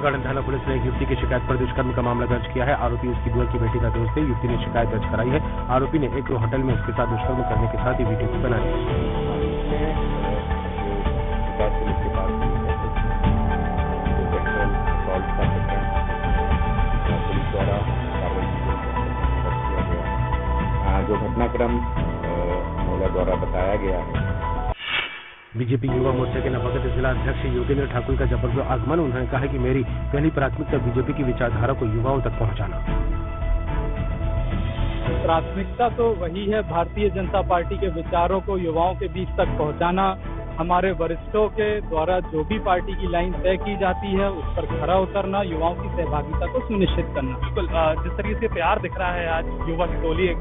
Garden थाना police ने एक युवती की शिकायत पर दुष्कर्म का मामला दर्ज किया है। आरोपी उसकी बुआ की बेटी का दोस्त है। युवती ने शिकायत दर्ज कराई है। आरोपी ने एक होटल में उसके साथ दुष्कर्म करने के साथ ही वीडियो भी बना ली। जो घटनाक्रम महिला द्वारा बताया गया है। बीजेपी युवा मोर्चा के नवागत जिला अध्यक्ष योगेंद्र ठाकुर का जबलपुर आगमन। उन्होंने कहा कि मेरी पहली प्राथमिकता बीजेपी की विचारधारा को युवाओं तक पहुंचाना। प्राथमिकता तो वही है, भारतीय जनता पार्टी के विचारों को युवाओं के बीच तक पहुंचाना। हमारे वरिष्ठों के द्वारा जो भी पार्टी की लाइन तय की जाती है उस पर खरा उतरना, युवाओं की सहभागिता को सुनिश्चित करना। बिल्कुल, जिस तरीके से प्यार दिख रहा है आज युवा की टोली एक।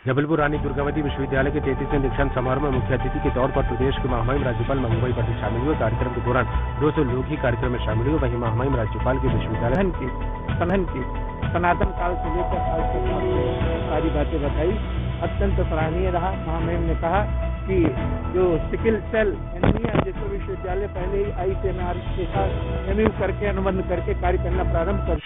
जबलपुर रानी दुर्गावती विश्वविद्यालय के 33वें दीक्षांत समारोह में मुख्य अतिथि के तौर पर प्रदेश के महामहिम राज्यपाल महबूबाई पटेल शामिल हुए। कार्यक्रम के दौरान 200 लोग ही कार्यक्रम में शामिल हुए। वहीं महामहिम राज्यपाल के विश्वविद्यालय की सनातन काल से लेकर आज तक सारी बातें बताई। अत्यंत सराहनीय रहा। महामहिम ने कहा कि जो सिकिल सेल एनीमिया जिसको विश्वविद्यालय पहले ही ICMR के साथ MU करके अनुबंध करके कार्य करना प्रारंभ कर।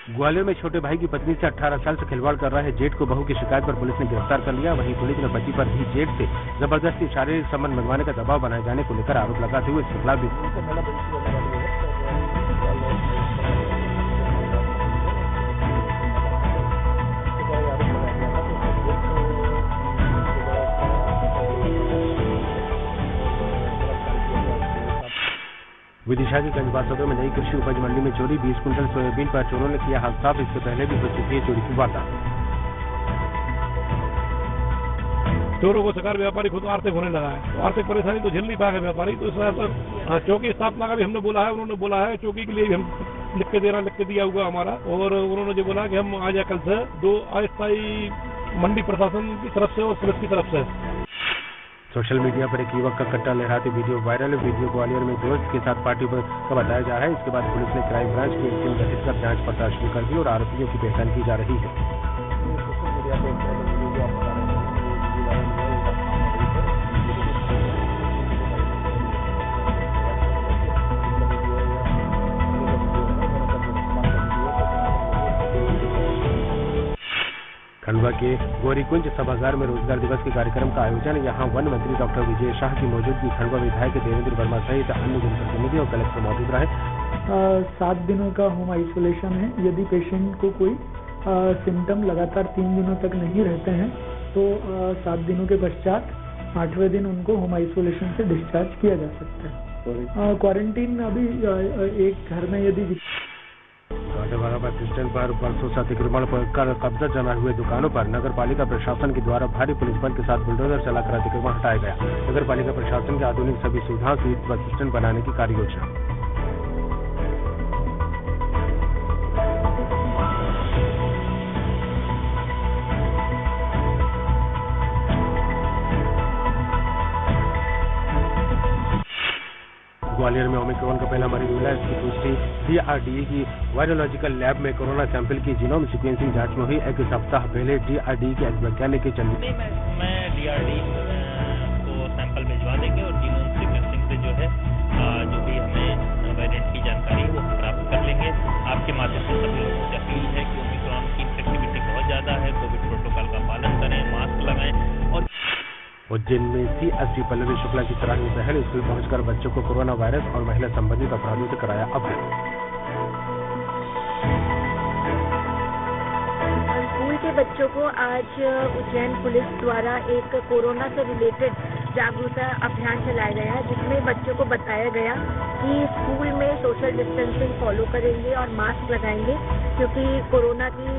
ग्वालियर में छोटे भाई की पत्नी से 18 साल से खिलवाड़ कर रहे जेठ को बहू की शिकायत पर पुलिस ने गिरफ्तार कर लिया। वहीं पुलिस ने पति पर भी जेठ से जबरदस्ती शारीरिक संबंध बनवाने का दबाव बनाए जाने को लेकर आरोप लगाते हुए इसके खिलाफ भी विदिशा की गंजबात सदर में नई कृषि उपज मंडी में चोरी। 20 कुंटल सोयाबीन पर चोरों ने किया हाथ साफ। इससे पहले भी हो चुकी है चोरी की वारदात। चोरों को शिकार व्यापारी खुद आर्थिक होने लगा है, तो आर्थिक परेशानी तो झेल नहीं पाएगा व्यापारी। तो इस वजह से चौकी स्थापना का भी हमने बोला है, उन्होंने बोला है चौकी के लिए भी हम लिख के दिया हुआ हमारा। और उन्होंने जो बोला कि हम आज या कल से 2 अस्थायी मंडी प्रशासन की तरफ से और पुलिस की तरफ से। सोशल मीडिया पर एक युवक का कट्टा लहराते वीडियो वायरल। वीडियो ग्वालियर में दोस्त के साथ पार्टी का बताया जा रहा है। इसके बाद पुलिस ने क्राइम ब्रांच की एक टीम गठित कर जांच पड़ताल शुरू कर दी और आरोपियों की पहचान की जा रही है। खंडवा के गौरीकुंज सभागार में रोजगार दिवस के कार्यक्रम का आयोजन। यहां वन मंत्री डॉक्टर विजय शाह की मौजूदगी, खंडवा विधायक देवेंद्र वर्मा सहित अन्य जनप्रतिनिधि और कलेक्टर मौजूद रहे। 7 दिनों का होम आइसोलेशन है। यदि पेशेंट को कोई सिम्टम लगातार 3 दिनों तक नहीं रहते हैं तो 7 दिनों के पश्चात 8वें दिन उनको होम आइसोलेशन से डिस्चार्ज किया जा सकता है। क्वारंटीन अभी एक घर में यदि बस स्टैंड पर बरसों से अतिक्रमण कर कब्जा जमा हुए दुकानों पर नगर पालिका प्रशासन के द्वारा भारी पुलिस बल के साथ बुलडोजर चलाकर अतिक्रमण हटाया गया। नगर पालिका प्रशासन के आधुनिक सभी सुविधाओं से बस स्टैंड बनाने की कार्य योजना। ग्वालियर में ओमिक्रॉन का पहला मरीज मिला। इसकी पुष्टि DRDA की वायरोलॉजिकल लैब में कोरोना सैंपल की जीनोम सीक्वेंसिंग जांच में हुई। एक सप्ताह पहले DRDA के वैज्ञानिक के चंडीगढ़ मैं DRDA को सैंपल भिजवा देंगे और जीनोम सीक्वेंसिंग से जो है जो भी हमें वेरिएंट की जानकारी वो प्राप्त कर लेंगे। आपके माध्यम से सभी लोगों से अपील है कि ओमिक्रॉन की इन्फेक्टिविटी बहुत ज्यादा है, कोविड प्रोटोकॉल का पालन करें, मास्क लगाएं। और उज्जैन में CSP पल्लवी शुक्ला की सराहनीय पहल। स्कूल पहुंचकर बच्चों को कोरोना वायरस और महिला संबंधित अपराधों से कराया अवगत। स्कूल के बच्चों को आज उज्जैन पुलिस द्वारा एक कोरोना से रिलेटेड जागरूकता अभियान चलाया गया, जिसमें बच्चों को बताया गया कि स्कूल में सोशल डिस्टेंसिंग फॉलो करेंगे और मास्क लगाएंगे, क्योंकि कोरोना की।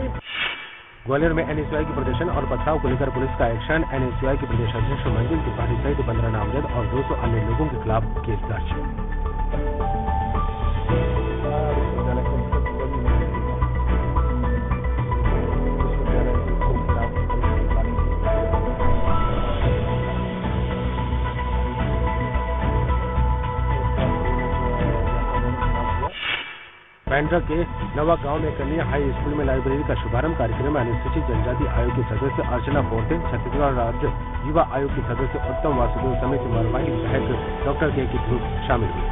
ग्वालियर में NSY की प्रदर्शन और पथराव को लेकर पुलिस का एक्शन। NSY के प्रदेश अध्यक्ष मंजिल त्रिपाठी सहित 15 नामजद और 200 अन्य लोगों के खिलाफ केस दर्ज। बैंड्रा के नवा गांव में कन्या हाई स्कूल में लाइब्रेरी का शुभारंभ। कार्यक्रम में अनुसूचित जनजाति आयोग के सदस्य अर्चना पोर्ते, छत्तीसगढ़ राज्य युवा आयोग के सदस्य उत्तम वासुदेव समेत मरवाही विधायक डॉक्टर के ध्रुव शामिल हुए।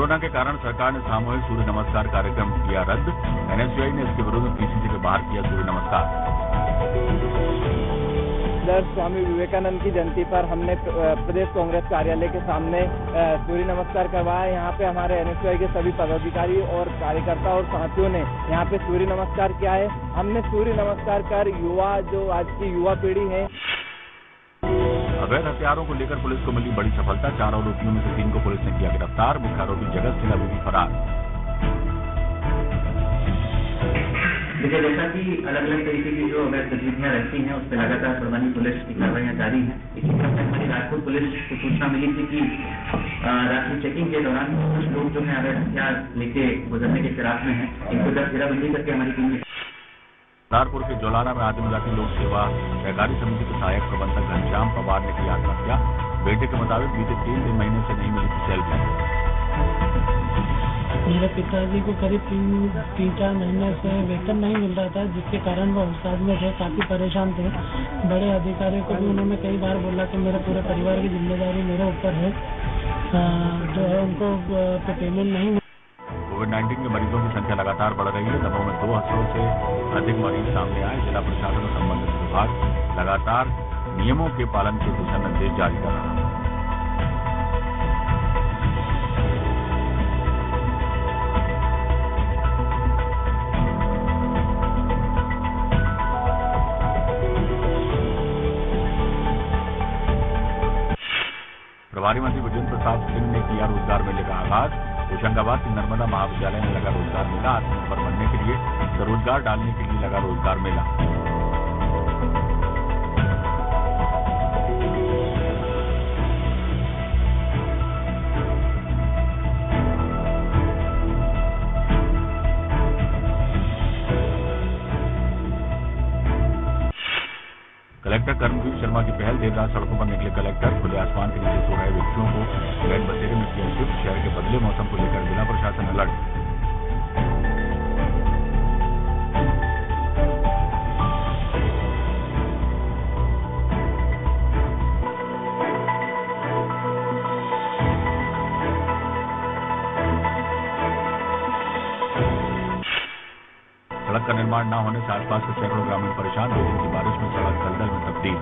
कोरोना के कारण सरकार ने सामूहिक सूर्य नमस्कार कार्यक्रम किया रद्द। एनएसयूआई ने इसके विरोध में पीसीसी के बाहर किया सूर्य नमस्कार। स्वामी विवेकानंद की जयंती पर हमने प्रदेश कांग्रेस कार्यालय के सामने सूर्य नमस्कार करवाया। यहाँ पे हमारे एनएसयूआई के सभी पदाधिकारी और कार्यकर्ता और साथियों ने यहाँ पे सूर्य नमस्कार किया है। हमने सूर्य नमस्कार कर युवा, जो आज की युवा पीढ़ी है, अवैध हथियारों को लेकर पुलिस को मिली बड़ी सफलता। 4 आरोपियों में से 3 को पुलिस ने किया गिरफ्तार। मुख्य आरोपी जगत सिंह अभी भी फरार। देखिए, जैसा कि अलग अलग तरीके की जो अवैध गतिविधियां रहती हैं, उस पर लगातार प्रभावी पुलिस की कार्रवाइयां जारी हैं। इसी क्रम में हमारी राजपुर पुलिस को सूचना मिली थी कि रात्रि चेकिंग के दौरान कुछ लोग जो है अवैध हथियार लेके गुजरने के फिराक में हैं। इनको जब घेराबंदी करके हमारी टीम ने तारपुर के जोलाना में आदिमजाति लोक सेवा सहकारी समिति के सहायक प्रबंधक घनश्याम पवार ने की आत्महत्या। बेटे के मुताबिक बीते 3 महीने से नहीं मिली थी सैलरी। मेरे पिताजी को करीब 3-4 महीने से वेतन नहीं मिल रहा था, जिसके कारण वो अवसाद में थे, काफी परेशान थे। बड़े अधिकारियों को भी उन्होंने कई बार बोला कि मेरे पूरे परिवार की जिम्मेदारी मेरे ऊपर है, जो है उनको पेमेंट नहीं। कोविड-19 के मरीजों की संख्या लगातार बढ़ रही है। दमोह में 200 से अधिक मरीज सामने आए। जिला प्रशासन और संबंधित विभाग लगातार नियमों के पालन के दिशा निर्देश जारी कर रहा है। प्रभारी मंत्री विजेंद्र प्रसाद सिंह ने किया रोजगार मेले का आगाज। होशंगाबाद के नर्मदा महाविद्यालय में लगा रोजगार मेला। आत्मनिर्भर बनने के लिए स्वरोजगार डालने के लिए लगा रोजगार मेला। कलेक्टर कर्मवीर शर्मा की पहल। देर रात सड़कों पर निकले कलेक्टर। खुले आसमान के नीचे सो रहे व्यक्तियों को बैन बसेरे में किया शिफ्ट। शहर के बदले मौसम को लेकर जिला प्रशासन अलर्ट। सड़क का निर्माण न होने से आसपास के सैकड़ों ग्रामीण परेशान। 2 दिन की बारिश में सड़क दलदल में तब्दील।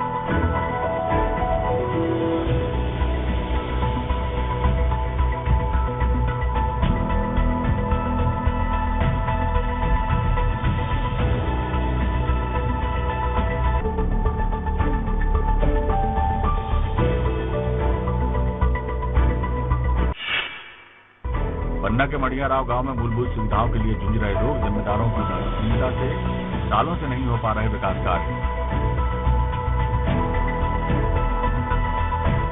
पन्ना के मड़िया राव गांव में मूलभूत सुविधाओं के लिए जूझ रहे लोग। जिम्मेदारों की चिंता से सालों से नहीं हो पा रहे विकास कार्य।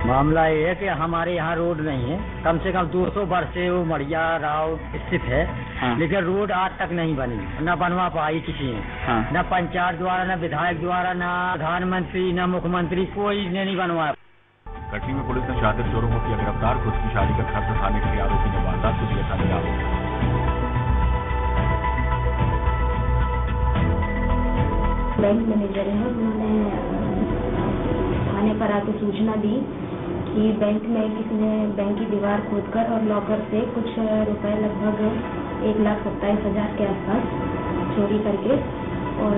मामला ये है कि हमारे यहाँ रोड नहीं है। कम से कम 200 वर्ष से वो मड़िया राव स्थित है। हाँ। लेकिन रोड आज तक नहीं बनी, न बनवा पाई किसी ने। हाँ। न पंचायत द्वारा, न विधायक द्वारा, न प्रधानमंत्री, न मुख्यमंत्री, कोई ने नहीं बनवाया। कटनी में पुलिस ने शातिर चोरों को किया गिरफ्तार। खुद की शादी का खर्च उठाने के लिए आरोपी ने वारदात को दिया था अंजाम। बैंक मैनेजर है, उन्होंने थाने पर आकर सूचना दी कि बैंक में किसी ने बैंक की दीवार खोदकर और लॉकर से कुछ रुपए लगभग 1,27,000 के आसपास चोरी करके और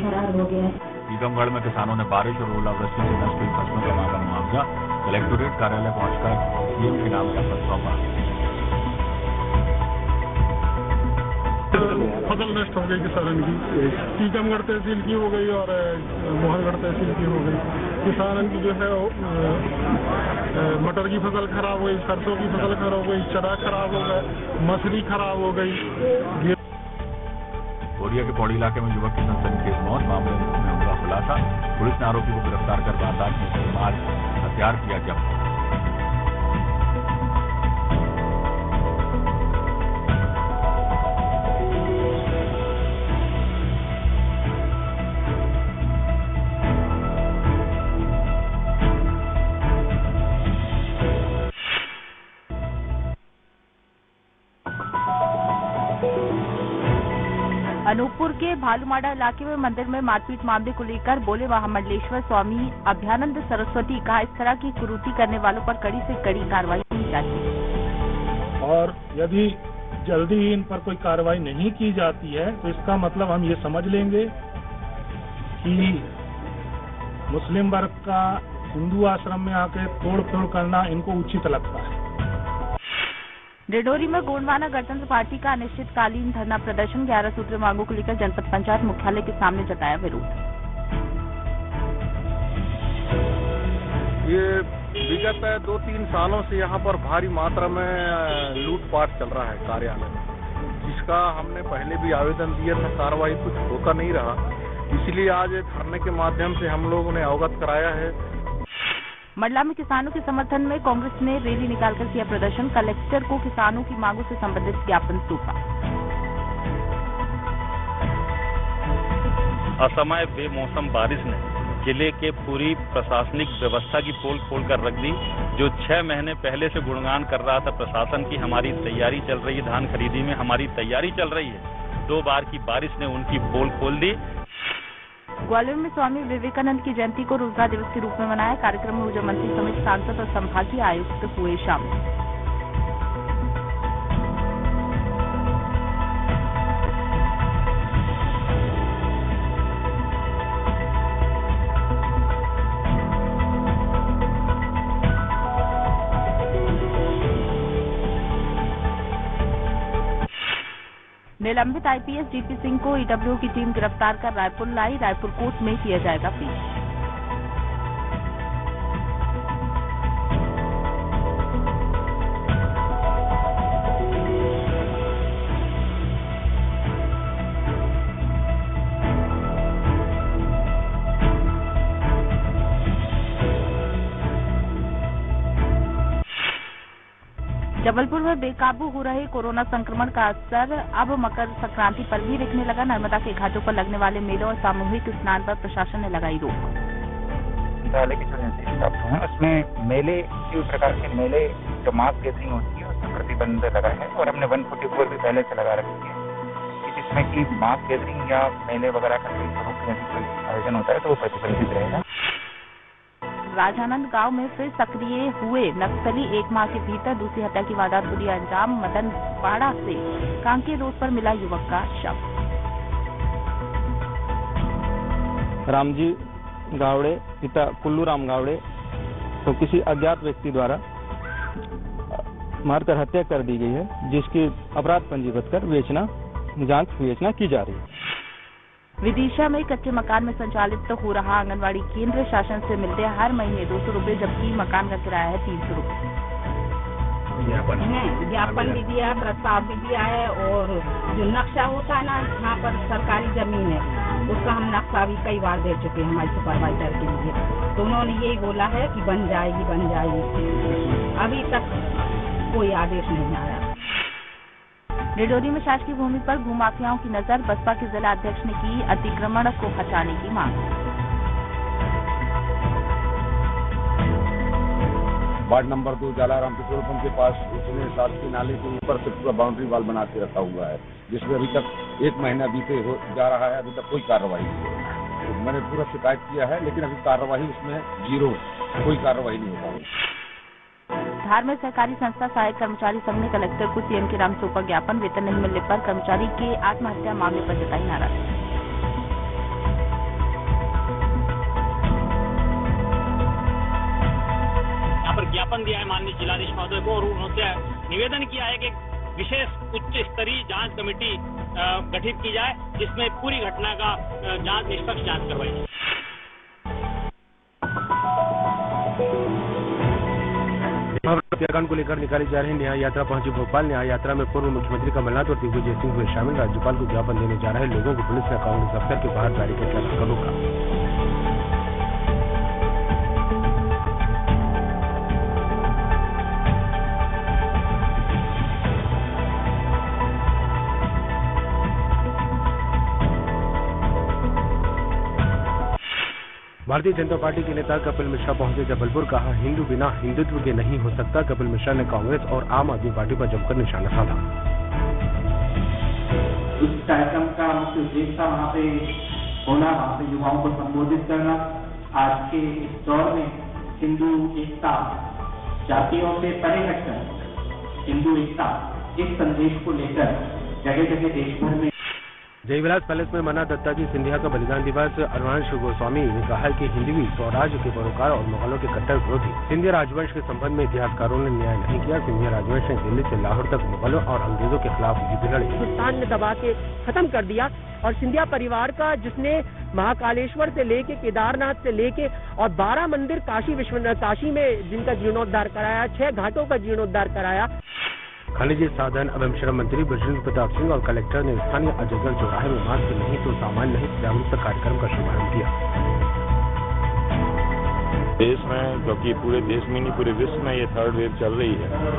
फरार हो गया है। टीकमगढ़ में किसानों ने बारिश और ओलावृष्टि से नष्ट हुई फसलों का मांगा मुआवजा। कलेक्टोरेट कार्यालय पहुंचकर सीएम के नाम का पत्र सौंपा। फसल नष्ट हो गई किसानों की। टीकमगढ़ तहसील की हो गई और मोहनगढ़ तहसील की हो गई। किसानों की जो है मटर की फसल खराब हो गई, सरसों की फसल खराब हो गई, चना खराब हो गया, मछली खराब हो गई। कोरिया के पौड़ी इलाके में युवक की सनसनीखेज मौत। मामले में हुआ खुलासा। पुलिस ने आरोपी को गिरफ्तार कर वारदात में इस्तेमाल हथियार किया जब्त। अनूपपुर के भालूमाड़ा इलाके में मंदिर में मारपीट मामले को लेकर बोले महामंडलेश्वर स्वामी अभयानंद सरस्वती। कहा, इस तरह की कुरीति करने वालों पर कड़ी से कड़ी कार्रवाई की जाती है। और यदि जल्दी ही इन पर कोई कार्रवाई नहीं की जाती है तो इसका मतलब हम ये समझ लेंगे कि मुस्लिम वर्ग का हिंदू आश्रम में आके तोड़ फोड़ करना इनको उचित लगता है। डिंडोरी में गोंडवाना गणतंत्र पार्टी का अनिश्चितकालीन धरना प्रदर्शन 11 सूत्रीय मांगों को लेकर जनपद पंचायत मुख्यालय के सामने जताया विरोध। ये विगत 2-3 सालों से यहाँ पर भारी मात्रा में लूटपाट चल रहा है कार्यालय में, जिसका हमने पहले भी आवेदन दिया था, कार्रवाई कुछ होता नहीं रहा। इसलिए आज धरने के माध्यम से हम लोगों ने अवगत कराया है। मंडला में किसानों के समर्थन में कांग्रेस ने रैली निकालकर किया प्रदर्शन। कलेक्टर को किसानों की मांगों से संबंधित ज्ञापन सौंपा। असमय बेमौसम बारिश ने जिले के पूरी प्रशासनिक व्यवस्था की पोल खोल कर रख दी। जो 6 महीने पहले से गुणगान कर रहा था प्रशासन की, हमारी तैयारी चल रही है, धान खरीदी में हमारी तैयारी चल रही है, 2 बार की बारिश ने उनकी पोल खोल दी। ग्वालियर में स्वामी विवेकानंद की जयंती को रोजगार दिवस के रूप में मनाया। कार्यक्रम में ऊर्जा मंत्री समेत सांसद और संभागीय आयुक्त हुए शामिल। निलंबित आईपीएस डीपी सिंह को ईडब्ल्यू की टीम गिरफ्तार कर रायपुर लाई। रायपुर कोर्ट में किया जाएगा पेश। जबलपुर में बेकाबू हो रहे कोरोना संक्रमण का असर अब मकर संक्रांति पर भी दिखने लगा। नर्मदा के घाटों पर लगने वाले मेलों और सामूहिक स्नान पर प्रशासन ने लगाई रोक। मंत्रालय की जो निर्देश प्राप्त हुए हैं उसमें मेले, किसी भी प्रकार के मेले जो मास गैदरिंग होती है उसमें प्रतिबंध लगा है और हमने 144 भी पहले से लगा रखी है कि जिसमें कि मास गैदरिंग या मेले वगैरह का कोई स्वरूप जैसे कोई आयोजन होता है तो वो प्रतिबंधित रहेगा। राजानंद गांव में फिर सक्रिय हुए नक्सली। 1 माह के भीतर दूसरी हत्या की वारदात को दिया अंजाम। मदन पाड़ा से कांके रोड पर मिला युवक का शव। रामजी गावड़े पिता कुल्लू राम गावड़े को किसी अज्ञात व्यक्ति द्वारा मारकर हत्या कर दी गई है, जिसकी अपराध पंजीबद्ध कर जांच विवेचना की जा रही है। विदिशा में कच्चे मकान में संचालित हो रहा आंगनवाड़ी केंद्र शासन से मिलते हैं हर महीने 200 रुपए, जबकि मकान का किराया है 300 रुपए। ज्ञापन भी दिया, प्रस्ताव भी दिया है और जो नक्शा होता है ना, यहाँ पर सरकारी जमीन है उसका हम नक्शा भी कई बार दे चुके हैं हमारे सुपरवाइजर के लिए, तो उन्होंने यही बोला है कि बन जाएगी। अभी तक कोई आदेश नहीं आया। डिंडोरी में शासकीय भूमि पर भूमाफियाओं की नजर। बसपा के जिला अध्यक्ष ने की अतिक्रमण को हटाने की मांग। Ward number 2 Jalaram petrol pump के पास उसने शासकीय नाले के ऊपर से पूरा बाउंड्री वॉल बना के रखा हुआ है, जिसमें अभी तक 1 महीना बीते जा रहा है, अभी तक कोई कार्रवाई नहीं है। तो मैंने पूरा शिकायत किया है, लेकिन अभी कार्रवाई उसमें 0, कोई कार्रवाई नहीं हो पाई। धार में सहकारी संस्था सहायक कर्मचारी संघ ने कलेक्टर को सीएम के नाम सौंपा ज्ञापन। वेतन नहीं मिलने पर कर्मचारी के आत्महत्या मामले पर जताई नाराजगी। यहाँ पर ज्ञापन दिया है माननीय जिलाधीश महोदय को और उन्होंने निवेदन किया है कि विशेष उच्च स्तरीय जांच कमेटी गठित की जाए, जिसमें पूरी घटना का जांच, निष्पक्ष जांच करवाई जाए। हत्याकांड को लेकर निकाली जा रही न्याय यात्रा पहुंची भोपाल। न्याय यात्रा में पूर्व मुख्यमंत्री कमलनाथ और दिग्विजय सिंह हुए शामिल। राज्यपाल को ज्ञापन देने जा रहे लोगों को पुलिस ने कांग्रेस दफ्तर के बाहर बैरिकेड लगाकर रोका। भारतीय जनता पार्टी के नेता कपिल मिश्रा पहुंचे जबलपुर। कहा, हिंदू बिना हिंदुत्व के नहीं हो सकता। कपिल मिश्रा ने कांग्रेस और आम आदमी पार्टी पर जमकर निशाना साधा। इस कार्यक्रम का मुख्य उद्देश्य था वहाँ पे होना, वहाँ पे युवाओं को संबोधित करना। आज के इस दौर में हिंदू एकता, जातियों से परे हटकर हिंदू एकता, इस संदेश को लेकर जगह जगह देश भर में जयविलास पैलेस में मना दत्ताजी सिंधिया का बलिदान दिवस। अरुणांश गोस्वामी ने कहा कि हिंदवी स्वराज के पैरोकार और मुगलों के कट्टर विरोधी सिंधिया राजवंश के संबंध में इतिहासकारों ने न्याय नहीं किया। सिंधिया राजवंश ने दिल्ली से लाहौर तक मुगलों और अंग्रेजों के खिलाफ युद्ध लड़े। हिंदुस्तान ने दबा के खत्म कर दिया और सिंधिया परिवार का, जिसने महाकालेश्वर से लेके केदारनाथ से लेके और 12 मंदिर काशी में जिनका जीर्णोद्धार कराया, 6 घाटों का जीर्णोद्धार कराया। खनिज साधन एवं श्रम मंत्री बृजेंद्र प्रताप सिंह और कलेक्टर ने स्थानीय अजगर चौराहे में मास्क नहीं तो सामान नहीं जागरूकता कार्यक्रम का शुभारंभ किया। देश में, क्योंकि पूरे देश में नहीं पूरे विश्व में ये 3rd वेव चल रही है,